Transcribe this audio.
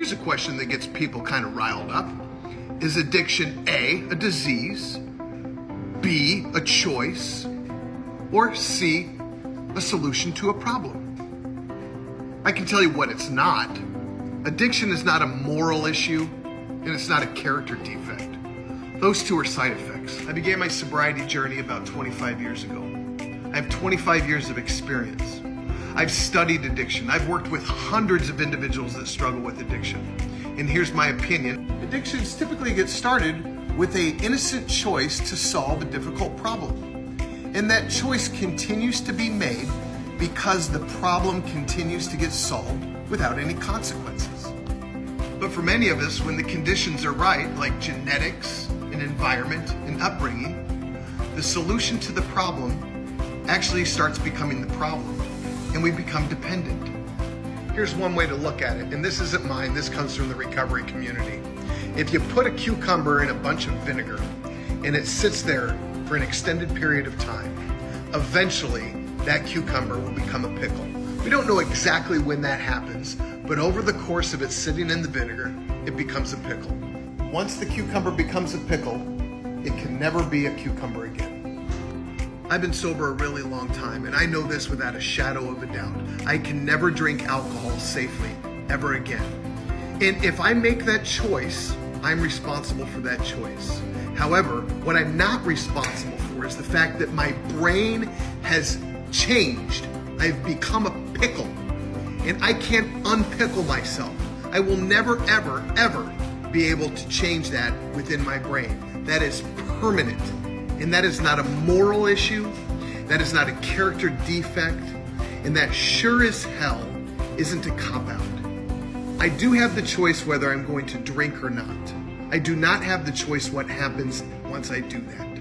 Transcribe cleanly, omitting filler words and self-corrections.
Here's a question that gets people kind of riled up. Is addiction A, a disease, B, a choice, or C, a solution to a problem? I can tell you what it's not. Addiction is not a moral issue, and it's not a character defect. Those two are side effects. I began my sobriety journey about 25 years ago. I have 25 years of experience. I've studied addiction. I've worked with hundreds of individuals that struggle with addiction. And here's my opinion. Addictions typically get started with an innocent choice to solve a difficult problem. And that choice continues to be made because the problem continues to get solved without any consequences. But for many of us, when the conditions are right, like genetics and environment and upbringing, the solution to the problem actually starts becoming the problem, and we become dependent. Here's one way to look at it, and this isn't mine, this comes from the recovery community. If you put a cucumber in a bunch of vinegar and it sits there for an extended period of time, eventually that cucumber will become a pickle. We don't know exactly when that happens, but over the course of it sitting in the vinegar, it becomes a pickle. Once the cucumber becomes a pickle, it can never be a cucumber again. I've been sober a really long time, and I know this without a shadow of a doubt. I can never drink alcohol safely ever again. And if I make that choice, I'm responsible for that choice. However, what I'm not responsible for is the fact that my brain has changed. I've become a pickle, and I can't unpickle myself. I will never, ever, ever be able to change that within my brain. That is permanent, and that is not a moral issue. That is not a character defect, and that sure as hell isn't a cop-out. I do have the choice whether I'm going to drink or not. I do not have the choice what happens once I do that.